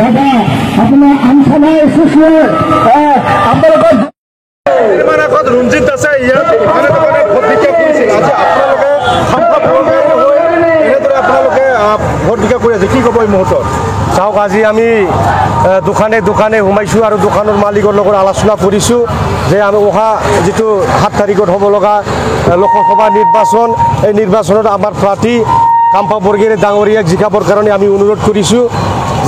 দাদা আপোনাৰ আনসানা এছ'চিয়েট আপোনালোকৰ ৰঞ্জিত দাসে ইয়াত ভোট ভিক্ষা কৰিছিল আজি আপোনালোকে এনেদৰে আপোনালোকে ভোট ভিক্ষা কৰি আছে কি ক'ব এই মুহূৰ্তত চাওক আজি আমি দোকানে দোকানে সোমাইছোঁ আৰু দোকানৰ মালিকৰ লগত আলোচনা কৰিছোঁ যে আমি অহা যিটো 7 তাৰিখত হ'ব লগা লোকসভা নিৰ্বাচন এই নিৰ্বাচনত আমাৰ প্ৰাৰ্থী কাম্পা বৰগোহাঁই ডাঙৰীয়াক জিকাবৰ কাৰণে আমি অনুৰোধ কৰিছোঁ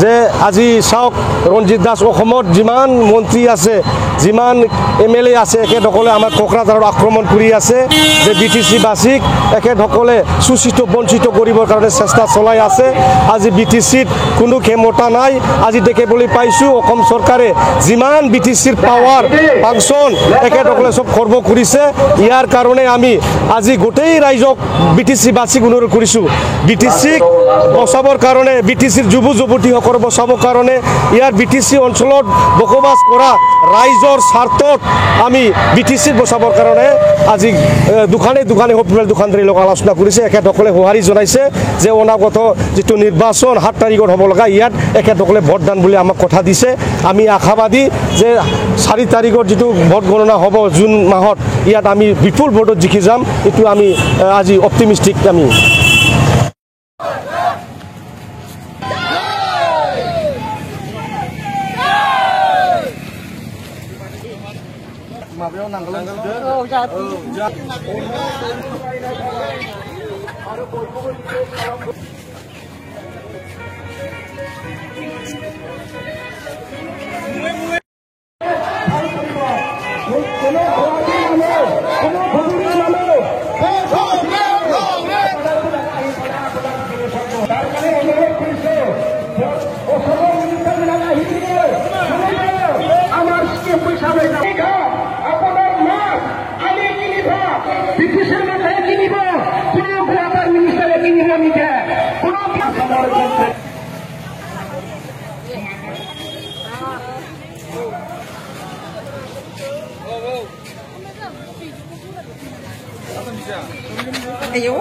যে আজি চাওক ৰঞ্জিত দাস অসমত যিমান মন্ত্ৰী আছে যিমান MLA আছে একেসকলে আমাৰ কোকৰাঝাৰত আক্ৰমণ কৰি আছে যে BTC বাসীক একেসকলে সূচিত বঞ্চিত কৰিবৰ কাৰণে চেষ্টা চলাই আছে আজি BTCত কোনো ক্ষমতা নাই আজি দেখিবলৈ পাইছোঁ অসম চৰকাৰে যিমান BTCৰ পাৱাৰ ফাংচন একেসকলে সব খৰ্ব কৰিছে ইয়াৰ কাৰণে আমি আজি গোটেই ৰাইজক BTC বাসীক অনুৰোধ কৰিছোঁ BTCক বচাবৰ কাৰণে BTCৰ যুৱ যুৱতীসকলক বচাবৰ কাৰণে ইয়াৰ BTC অঞ্চলত বসবাস কৰা ৰাইজৰ স্বাৰ্থত আমি BTCক বচাবৰ কাৰণে আজি দোকানে দোকানে হোটেল দোকানদাৰীৰ লগত আলোচনা কৰিছে একেসকলে সঁহাৰি জনাইছে যে অনাগত যিটো নিৰ্বাচন 7 তাৰিখত হ'ব লগা ইয়াত একেসকলে ভোটদান বুলি আমাক কথা দিছে আমি আশাবাদী যে 4 তাৰিখত যিটো ভোট গণনা হ'ব জুন মাহত ইয়াত আমি বিপুল ভোটত জিকি যাম এইটো আমি আজি অপটিমিষ্টিক আমি माबायाव नांगोल Ayo.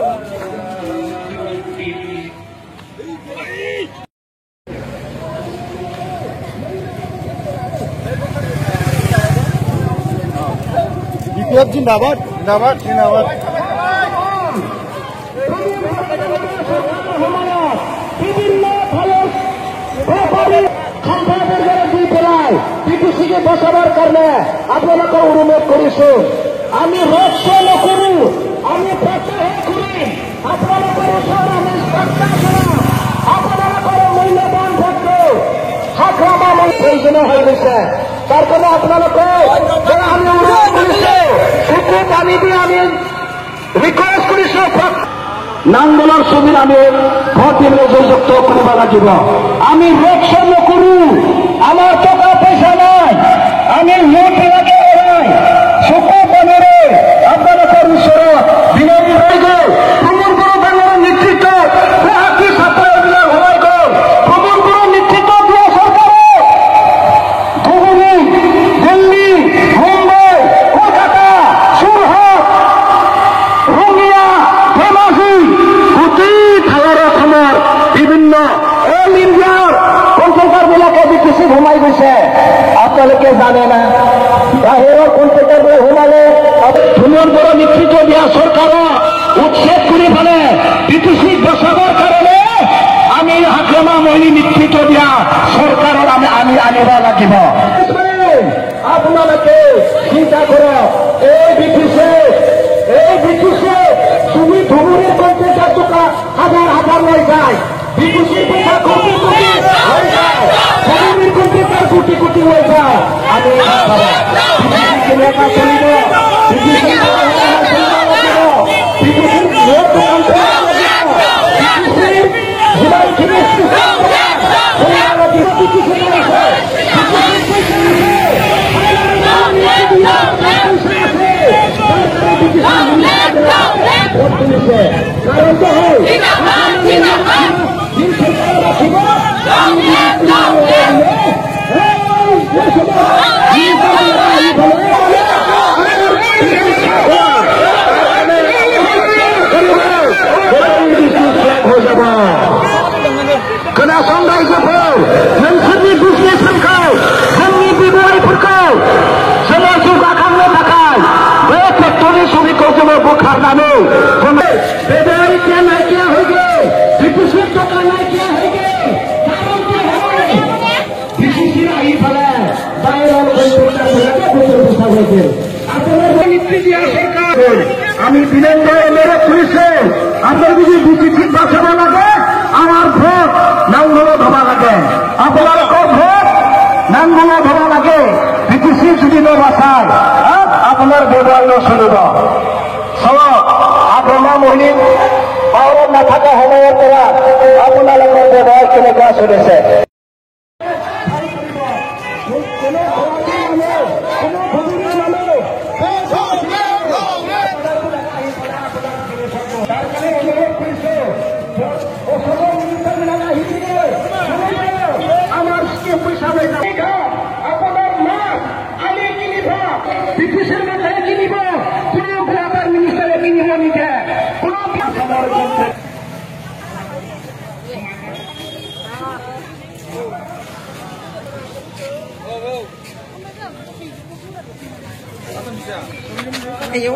BPF जिंदाबाद जिंदाबाद जिंदाबाद BTCকে বচাবৰ কাৰণে আপোনালোকৰ অনুৰোধ কৰিছোঁ আমি ৰোড শ্ব' নকৰোঁ আমি প্ৰচাৰ কৰিম আপোনালোকৰ ওচৰত আমি চেষ্টা কৰিম আপোনালোকৰ মূল্যৱান ভোটটো সাক্ষাৎ প্ৰয়োজনীয় হৈ গৈছে তাৰ কাৰণে আপোনালোকে আমি অনুৰোধ কৰিছোঁ চকু পানী দি আমি ৰিকুৱেষ্ট কৰিছোঁ নাংগলৰ ছবিত আমি ভোট দিবলৈ যুক্ত কৰিব লাগিব আমি ৰোড শ্ব' নকৰোঁ আমাৰ টকা পইচা নাই আমি ভোট লাগে নাই চকু পানীৰে আপোনালোকৰ ওচৰত বিনতি হৈ গ'ল প্ৰমোদ বড়োৰ নেতৃত্বত গুৱাহাটী ছাত্ৰ অভিযান হৈ গ'ল প্ৰমোদ বড়োৰ নেতৃত্বত দিয়া চৰকাৰে ধুবুৰী দিল্লী মুম্বাই কলকাতা যোৰহাট ৰঙিয়া ধেমাজি গোটেই ঠাইৰ অসমৰ বিভিন্ন অল ইণ্ডিয়াৰ কণ্ট্ৰেক্টৰবিলাকে BTC সোমাই গৈছে আপোনালোকে জানে না বাহিৰৰ কণ্ট্ৰেক্টৰবোৰে সোমালে প্ৰমোদ বড়ো নেতৃত্ব দিয়া চৰকাৰক উচ্ছেদ কৰি পেলাই BTCক বচাবৰ কাৰণে আমি হাগ্ৰামা মহিনী নেতৃত্ব দিয়া চৰকাৰৰ আমি আনিব লাগিব আপোনালোকে চিন্তা কৰক এই BTC তুমি ধুবুৰীৰ কণ্ট্ৰেক্টৰ টকা হাজাৰ হাজাৰ লৈ যায় BTCৰ পইচা কোটি কোটি হৈ যায় ধুবুৰীৰ কণ্ট্ৰেক্টৰ কোটি কোটি হৈ যায় আমি কেনেকুৱা চলিব কাৰণ নামে বেদারিকা নাইকিয়া হয়ে গে বিপুষের টাকা নাইকিয়া হয়ে গে বিপুষির আই ফেলে আমি বিনন্দ মেরে পুলিশে আপনার যদি বিচি ঠিক বাঁচানো লাগে আমার ভোট নামগুলো ধরা লাগে আপনার ভোট নামগুলো ধরা লাগে বিটিসি যদি বাঁচায় আপনার ব্যবহার শুরু আপনার মহিলা পাওয়ার না থাকা সময়ের পৰা আপোনালোকৰ ব্যৱহাৰ কেনেকুৱা চলিছে আপনাৰ মাছ আমি কিনিব ব্ৰিটিশেৰ মাথায় কিনিব কোন ব্যাপাৰ মিনিস্টাৰে কিনিব নিতে কোন Ayo.